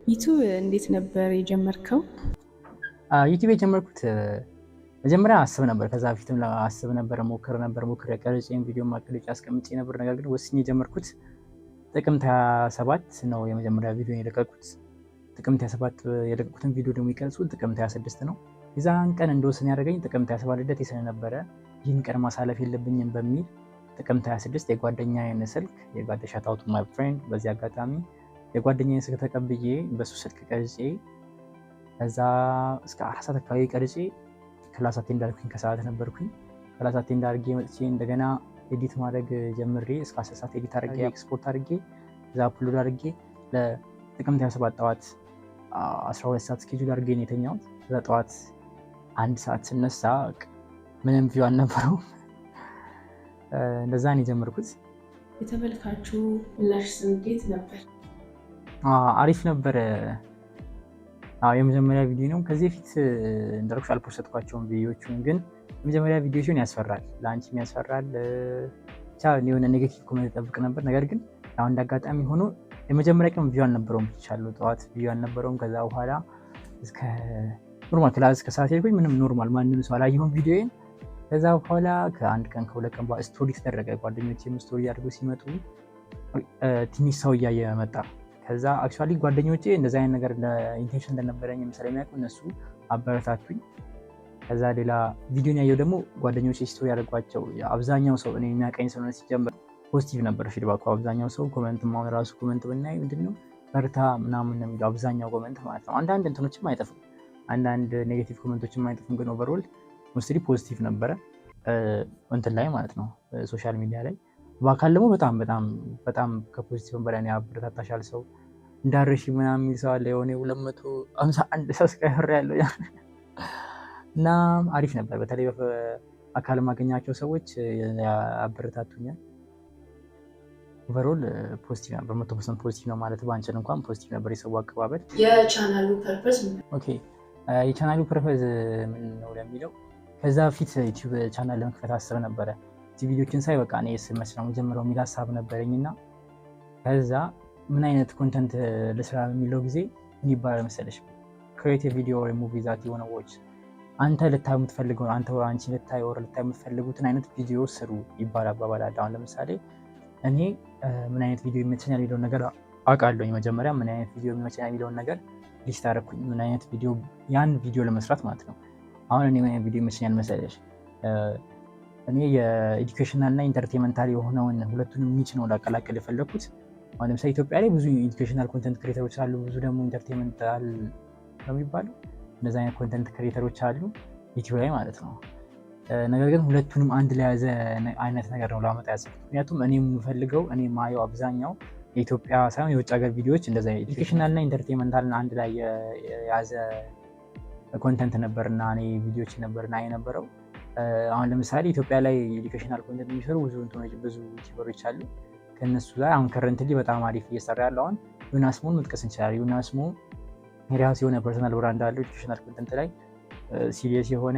ዩቱብ እንዴት ነበር የጀመርከው? ዩቲዩብ የጀመርኩት መጀመሪያ አስብ ነበር። ከዛ በፊትም አስብ ነበር፣ ሞክር ቀርጬም ቪዲዮ ማቀረጫ አስቀምጬ ነበር። ነገር ግን ወስኜ የጀመርኩት ጥቅምት 27 ነው የመጀመሪያ ቪዲዮ የለቀቁት። ጥቅምት 27 የለቀቁትን ቪዲዮ ደግሞ የቀረጽኩት ጥቅምት 26 ነው። የዛን ቀን እንደወሰን ያደረገኝ ጥቅምት 27 ልደቴ ስለነበረ ይህን ቀን ማሳለፍ የለብኝም በሚል ጥቅምት 26 የጓደኛዬን ስልክ ሻት አውት ማይ ፍሬንድ፣ በዚህ አጋጣሚ የጓደኛዬን ስልክ ተቀብዬ በሱ ስልክ ቀርጬ ከዛ እስከ 4 ሰዓት አካባቢ ቀርጬ ክላስ አቴንድ አድርኩኝ። ከሰዓት ነበርኩኝ። ክላስ አቴንድ አድርጌ መጥቼ እንደገና ኤዲት ማድረግ ጀምሬ እስከ 10 ሰዓት ኤዲት አድርጌ ኤክስፖርት አድርጌ እዛ አፕሎድ አድርጌ ለጥቅምት 27 ጠዋት 12 ሰዓት ስኬጁል አድርጌ ነው የተኛሁት። ከዛ ጠዋት 1 ሰዓት ስነሳ ምንም ቪው አልነበረውም። እንደዛ ነው የጀመርኩት። የተመልካቹ ምላሽ እንዴት ነበር? አሪፍ ነበረ። የመጀመሪያ ቪዲዮ ነው። ከዚህ በፊት እንዳልኩሽ አልፖስትኳቸውም ቪዲዮዎቹን፣ ግን የመጀመሪያ ቪዲዮ ሲሆን ያስፈራል፣ ለአንቺም ያስፈራል። ብቻ የሆነ ኔጌቲቭ ኮሜንት ጠብቅ ነበር። ነገር ግን አሁን እንዳጋጣሚ ሆኖ የመጀመሪያ ቀን ቪዲዮ አልነበረውም ብቻለሁ። ጠዋት ቪዲዮ አልነበረውም። ከዛ በኋላ እስከ ኖርማል ክላስ እስከ ሰዓት ሄድኩኝ። ምንም ኖርማል ማንም ሰው አላየሁም ቪዲዮዬን። ከዛ በኋላ ከአንድ ቀን ከሁለት ቀን በኋላ ስቶሪ ተደረገ። ጓደኞቼም ስቶሪ አድርገው ሲመጡ ትንሽ ሰው እያየ መጣ። ከዛ አክቹዋሊ ጓደኞቼ እንደዛ አይነት ነገር ኢንቴንሽን እንደነበረኝ ስለሚያውቁ እነሱ አበረታቱኝ። ከዛ ሌላ ቪዲዮን ያየው ደግሞ ጓደኞቼ ስቶሪ ያደርጓቸው አብዛኛው ሰው እኔ የሚያቀኝ ስለሆነ ሲጀምር ፖዚቲቭ ነበር ፊድባኩ። አብዛኛው ሰው ኮመንት ማሁን ራሱ ኮመንት ብናይ ምንድነው በርታ ምናምን ነው የሚለው አብዛኛው ኮመንት ማለት ነው። አንዳንድ እንትኖችም አይጠፉም፣ አንዳንድ ኔጌቲቭ ኮመንቶችም አይጠፉም፣ ግን ኦቨርኦል ሞስትሊ ፖዚቲቭ ነበረ እንትን ላይ ማለት ነው ሶሻል ሚዲያ ላይ። በአካል ደግሞ በጣም ከፖዚቲቭ በላይ ያበረታታሻል ሰው እንዳረሽ ምናምን የሚል ሰው አለ። የሆነ 251 ሰብስክራይበር ያለው እና አሪፍ ነበር። በተለይ በአካል የማገኛቸው ሰዎች ያበረታቱኛል። ኦቨርኦል ፖዚቲቭ ነበር፣ 100% ፖዚቲቭ ነው ማለት ባንችል እንኳን ፖዚቲቭ ነበር የሰው አቀባበል። የቻናሉ ፐርፐዝ የቻናሉ ፐርፐዝ ምን ነው ለሚለው ከዛ በፊት ዩቲዩብ ቻናል ለመክፈት አስብ ነበረ። ቪዲዮችን ሳይ በቃ እኔ ስመች ነው ጀምረው የሚል ሀሳብ ነበረኝ እና ከዛ ምን አይነት ኮንተንት ልስራ የሚለው ጊዜ ምን ይባላል መሰለሽ፣ ክሬቲቭ ቪዲዮ ወይ ሙቪ ዛት የሆነ ዎች አንተ ልታይ የምትፈልገው አንቺ ልታይ የምትፈልጉትን አይነት ቪዲዮ ስሩ ይባላል አባባል አለ። አሁን ለምሳሌ እኔ ምን አይነት ቪዲዮ ይመቸኛል የሚለውን ነገር አውቃለሁ። መጀመሪያ ምን አይነት ቪዲዮ ይመቸኛል የሚለውን ነገር ሊስት አደረኩኝ። ምን አይነት ቪዲዮ ያን ቪዲዮ ለመስራት ማለት ነው። አሁን እኔ ምን አይነት ቪዲዮ ይመቸኛል መሰለሽ፣ እኔ የኤዱኬሽናል እና ኢንተርቴንመንታል የሆነውን ሁለቱንም ኒች ነው ላቀላቀል የፈለኩት። አሁን ለምሳሌ ኢትዮጵያ ላይ ብዙ ኤዱኬሽናል ኮንተንት ክሬተሮች አሉ፣ ብዙ ደግሞ ኢንተርቴንመንታል ነው የሚባለው እንደዚ አይነት ኮንተንት ክሬተሮች አሉ ዩቲዩብ ላይ ማለት ነው። ነገር ግን ሁለቱንም አንድ ላይ የያዘ አይነት ነገር ነው ላመጣ ያሰብኩት። ምክንያቱም እኔ የምፈልገው እኔ ማየው አብዛኛው የኢትዮጵያ ሳይሆን የውጭ ሀገር ቪዲዮዎች እንደዚ ኤዱኬሽናል እና ኢንተርቴንመንታልን አንድ ላይ የያዘ ኮንተንት ነበርና እኔ ቪዲዮዎች ነበርና የነበረው። አሁን ለምሳሌ ኢትዮጵያ ላይ ኤዱኬሽናል ኮንተንት የሚሰሩ ብዙ ዩቲዩበሮች አሉ። ከነሱ ላይ አሁን ከረንትሊ በጣም አሪፍ እየሰራ ያለው አሁን ዮናስ ሞን መጥቀስ እንችላለን። ዮናስ ሞ የራሱ የሆነ ፐርሰናል ብራንድ አለው ኤዱኬሽናል ኮንተንት ላይ ሲሪየስ የሆነ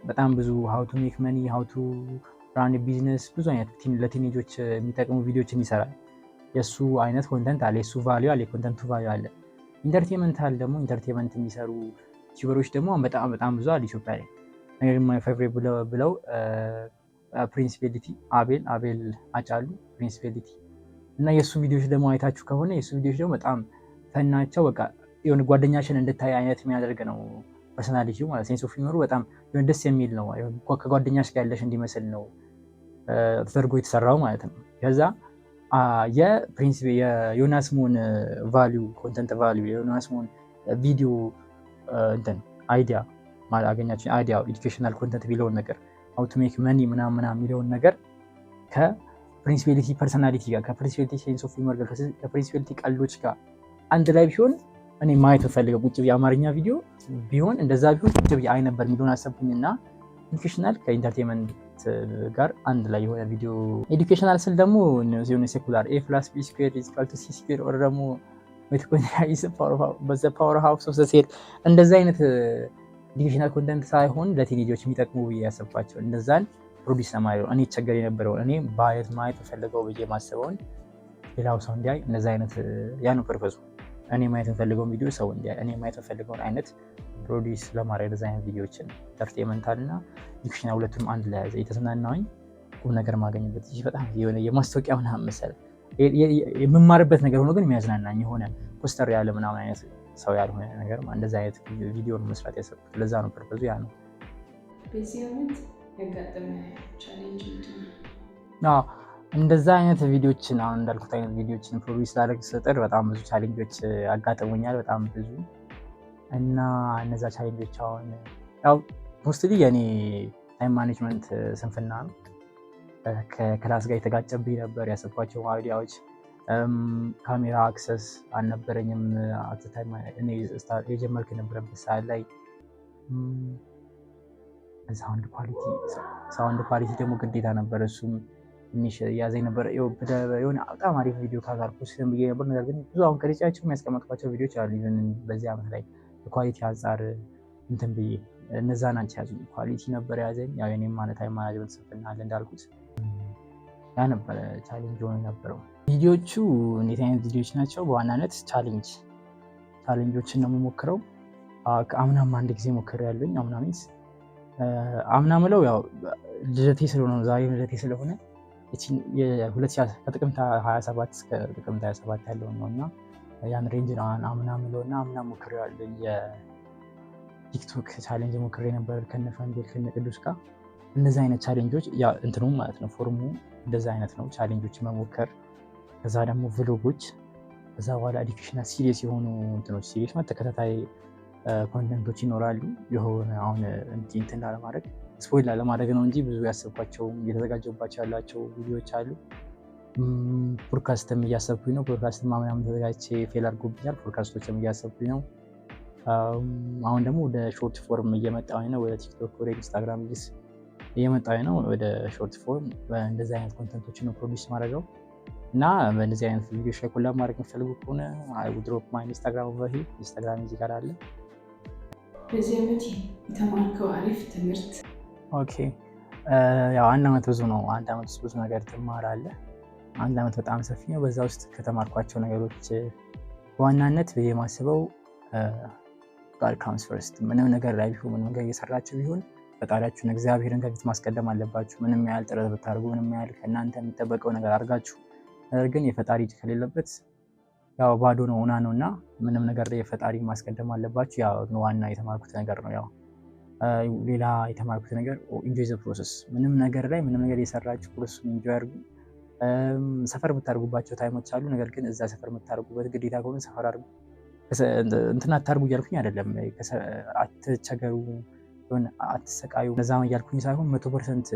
በጣም ብዙ ሃው ቱ ሜክ መኒ፣ ሃው ቱ ራን ቢዝነስ፣ ብዙ አይነት ለቲኔጆች የሚጠቅሙ ቪዲዮችን ይሰራል። የእሱ አይነት ኮንተንት አለ፣ የእሱ ቫሊዩ አለ፣ የኮንተንቱ ቫሊዩ አለ። ኢንተርቴንመንታል ደግሞ ኢንተርቴንመንት የሚሰሩ ዩቲዩበሮች ደግሞ በጣም ብዙ አለ ኢትዮጵያ ላይ። ነገር ግን ማይ ፌቨሪት ብለው ፕሪንሲፒሊቲ አቤል አጫሉ ፕሪንሲፒሊቲ እና የእሱ ቪዲዮዎች ደግሞ አይታችሁ ከሆነ የእሱ ቪዲዮዎች ደግሞ በጣም ፈናቸው። በቃ የሆነ ጓደኛችን እንድታይ አይነት የሚያደርግ ነው ፐርሶናሊቲው ማለት ሴንስ ኦፍ ሂውመሩ በጣም ደስ የሚል ነው። ከጓደኛሽ ጋር ያለሽ እንዲመስል ነው ተደርጎ የተሰራው ማለት ነው። ከዛ የዮናስ ሞን ቫሊዩ ኮንተንት ቫሊዩ የዮናስ ሞን ቪዲዮ እንትን አይዲያ ማለት አገኛችን አይዲያ ኤዱኬሽናል ኮንተንት ቢለውን ነገር ሃው ቱ ሜክ መኒ ምናምን የሚለውን ነገር ከፕሪንሲፒሊቲ ፐርሶናሊቲ ጋር ከፕሪንሲፒሊቲ ሴንስ ኦፍ ሂውመር ጋር ከፕሪንሲፒሊቲ ቀልዶች ጋር አንድ ላይ ቢሆን እኔ ማየት ፈልገው ቁጭ ብዬ አማርኛ ቪዲዮ ቢሆን እንደዛ ቢሆን ቁጭ ብዬ አይ ነበር የሚለውን አሰብኩኝና ኤዱኬሽናል ከኢንተርቴንመንት ጋር አንድ ላይ የሆነ ቪዲዮ ኤዱኬሽናል ስል ደግሞ የሆነ ሴኩላር ኤ ፕላስ ቢ ስኩዌር ኢዝ ኢኳል ቱ ሲ ስኩዌር ኦር ደግሞ ፓወር ሃውስ ኦፍ ዘ ሴል እንደዛ አይነት ኤዱኬሽናል ኮንተንት ሳይሆን ለቲኔጆች የሚጠቅሙ ብዬ ያሰብኳቸው እንደዛን ፕሮዲስ ለማድረግ እኔ ቸገር የነበረውን እኔ ማየት ፈልገው ብዬ ማስበውን ሌላው ሰው እንዲያይ እንደዛ አይነት ያ ነው ፐርፐዙ። እኔ ማየት የምፈልገውን ቪዲዮ ሰው እንዲያ እኔ ማየት የምፈልገውን አይነት ፕሮዲስ ለማድረግ ዲዛይን ቪዲዮዎችን ኢንተርቴንመንታል እና ዲክሽናል ሁለቱም አንድ ላይ ያዘ የተዝናናሁኝ ቁም ነገር ማገኝበት በጣም የሆነ የማስታወቂያ ምናምን መሰለ የምማርበት ነገር ሆኖ ግን የሚያዝናናኝ የሆነ ፖስተር ያለ ምናምን አይነት ሰው ያልሆነ ነገር እንደዛ አይነት ቪዲዮን መስራት ያሰብኩት ለዛ ነው። ፐርፐዙ ያ ነው። በዚህ ዓመት ያጋጠመ ቻሌንጅ ምንድን ነው? እንደዛ አይነት ቪዲዮችን አሁን እንዳልኩት አይነት ቪዲዮችን ፕሮዲስ ላደርግ ስጥር በጣም ብዙ ቻሌንጆች አጋጥሞኛል። በጣም ብዙ እና እነዛ ቻሌንጆች አሁን ያው ሞስትሊ የኔ ታይም ማኔጅመንት ስንፍና ነው። ከክላስ ጋር የተጋጨብኝ ነበር። ያሰብኳቸው አይዲያዎች ካሜራ አክሰስ አልነበረኝም። የጀመርኩ የነበረበት ሰዓት ላይ ሳውንድ ኳሊቲ ደግሞ ግዴታ ነበር። እሱም ትንሽ ያዘኝ ነበር። የሆነ በጣም አሪፍ ቪዲዮ ካጋር ፖስት ብዬ ነበር። ነገር ግን ብዙ አሁን ቀርጫቸው የሚያስቀመጥኳቸው ቪዲዮዎች አሉ። በዚህ ዓመት ላይ በኳሊቲ አንጻር እንትን ብዬ እነዛ ናቸው ያዙኝ። ኳሊቲ ነበር ያዘኝ። ያው የኔም ማለት ታይም ማኔጅመንት ስንፍና አለ እንዳልኩት ያ ነበረ ቻሌንጅ ሆኖ የነበረው። ቪዲዮቹ እንዴት አይነት ቪዲዮዎች ናቸው? በዋናነት ቻሌንጆችን ነው የምሞክረው። አምናም አንድ ጊዜ ሞክሬያለሁኝ። አምና ምለው ያው ልደቴ ስለሆነ ዛሬ ልደቴ ስለሆነ ከጥቅምት 27 እስከ ጥቅምት 27 ያለውን ነው እና ያን ሬንጅ አምና ምለው እና አምና ሞክሬያለሁኝ። የቲክቶክ ቻሌንጅ ሞክሬ ነበር ከነፋንዴል ከነቅዱስ ጋር። እነዚህ አይነት ቻሌንጆች እንትኑም ማለት ነው ፎርሙ እንደዛ አይነት ነው። ቻሌንጆች መሞከር፣ ከዛ ደግሞ ቭሎጎች፣ ከዛ በኋላ ኤዱኬሽናል ሲሪየስ የሆኑ እንትኖች ሲሪየስ ማለት ተከታታይ ኮንተንቶች ይኖራሉ። የሆነ አሁን እንትን ላለማድረግ ስፖይል ላለማድረግ ነው እንጂ ብዙ ያሰብኳቸውም እየተዘጋጀባቸው ያላቸው ቪዲዮዎች አሉ። ፖድካስትም እያሰብኩኝ ነው። ፖድካስትም ምናምን ተዘጋጅቼ ፌል አድርጎብኛል። ፖድካስቶችም እያሰብኩኝ ነው። አሁን ደግሞ ወደ ሾርት ፎርም እየመጣሁኝ ነው። ወደ ቲክቶክ ወደ ኢንስታግራም እየመጣሁኝ ነው። ወደ ሾርት ፎርም እንደዚህ አይነት ኮንተንቶችን ነው ፕሮዲስ ማድረገው እና በእንደዚህ አይነት ቪዲዮች ላይ ኮላብ ማድረግ የሚፈልጉ ከሆነ ድሮፕ ማይ ኢንስታግራም ኢንስታግራም እዚህ ጋር አለ። በዚህ ዓመት የተማርከው አሪፍ ትምህርት? ኦኬ ያው አንድ ዓመት ብዙ ነው። አንድ ዓመት ውስጥ ብዙ ነገር ትማራለህ። አንድ ዓመት በጣም ሰፊ ነው። በዛ ውስጥ ከተማርኳቸው ነገሮች በዋናነት ብዬ የማስበው ጋድ ካምስ ፈርስት። ምንም ነገር ላይ ቢሆን ምንም ነገር እየሰራችሁ ቢሆን ፈጣሪያችሁን እግዚአብሔርን ከፊት ማስቀደም አለባችሁ። ምንም ያህል ጥረት ብታደርጉ፣ ምንም ያህል ከእናንተ የሚጠበቀው ነገር አድርጋችሁ፣ ነገር ግን የፈጣሪ እጅ ከሌለበት ያው ባዶ ነው ሆና ነው እና ምንም ነገር ላይ የፈጣሪ ማስቀደም አለባችሁ። ያው ዋና የተማርኩት ነገር ነው። ያው ሌላ የተማርኩት ነገር ኢንጆይ ዘ ፕሮሰስ። ምንም ነገር ላይ ምንም ነገር የሰራችሁ ፕሮሰሱን ኢንጆይ አድርጉ። ሰፈር የምታደርጉባቸው ታይሞች አሉ። ነገር ግን እዛ ሰፈር የምታደርጉበት ግዴታ ከሆነ ሰፈር አድርጉ። እንትን አታርጉ እያልኩኝ አይደለም። አትቸገሩ፣ አትሰቃዩ፣ ነዛም እያልኩኝ ሳይሆን 100%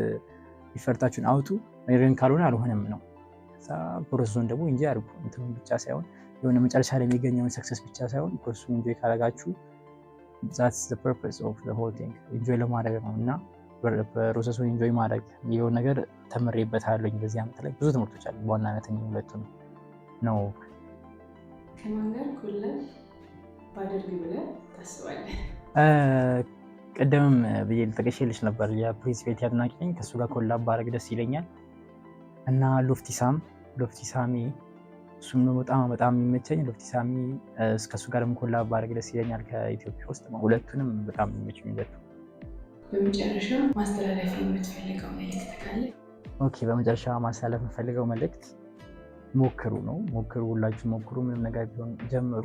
ይፈርታችሁን አውጡ። ነገር ግን ካልሆነ አልሆነም ነው። ከዛ ፕሮሰሱን ደግሞ ኢንጆይ አድርጉ። እንትኑን ብቻ ሳይሆን የሆነ መጨረሻ ላይ የሚገኘውን ሰክሰስ ብቻ ሳይሆን ፕሮሰሱን ኢንጆይ ካደረጋችሁ that's the purpose of the whole thing። ኢንጆይ ለማድረግ ነው እና ፕሮሰሱን ኢንጆይ ማድረግ የሚለውን ነገር ተምሬበታለሁኝ። በዚህ ዓመት ላይ ብዙ ትምህርቶች አሉ። በዋናነት ሁለቱ ነው። ከማን ጋር ኮላብ ባደርግ ብለህ ታስባለህ? ቀደምም ብዬ ልጠቅሼልሽ ነበር። የፕሪንሲፔት አድናቂ ነኝ። ከእሱ ጋር ኮላብ ባደርግ ደስ ይለኛል እና ሎፍቲሳሚ እሱም ነው በጣም የሚመቸኝ። ሎፍቲሳሚ ከእሱ ጋርም ኮላብ ባደርግ ደስ ይለኛል። ከኢትዮጵያ ውስጥ ሁለቱንም በጣም የሚመቸኝ ሁለቱ። በመጨረሻ ማስተላለፍ የምትፈልገው መልእክት ካለ? ኦኬ፣ በመጨረሻ ማስተላለፍ የምፈልገው መልእክት ሞክሩ ነው። ሞክሩ፣ ሁላችሁ ሞክሩ። ምንም ነገር ቢሆን ጀምሩ።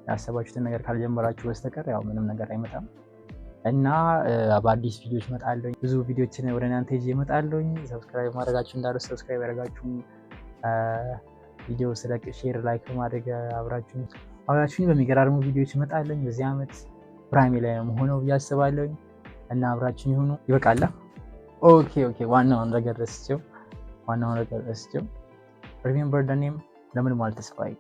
ያሰባችሁትን ነገር ካልጀመራችሁ በስተቀር ያው ምንም ነገር አይመጣም እና በአዲስ ቪዲዮዎች እመጣለሁ። ብዙ ቪዲዮችን ወደ እናንተ ይዤ እመጣለሁ። ሰብስክራይብ ማድረጋችሁ እንዳትረሱ። ሰብስክራይብ ያደረጋችሁ ቪዲዮ ስለቅ ሼር፣ ላይክ በማድረግ አብራችሁኝ በሚገራርሙ ቪዲዮዎች እመጣለሁ። በዚህ ዓመት ፕራይሜ ላይ ነው ሆነው ብዬ አስባለሁ እና አብራችሁኝ ይሁኑ። ይበቃላ። ኦኬ ዋናውን ነገር ረስቼው ሪሜምበር ዘ ኔም ለምን ማለት ተስፋዬ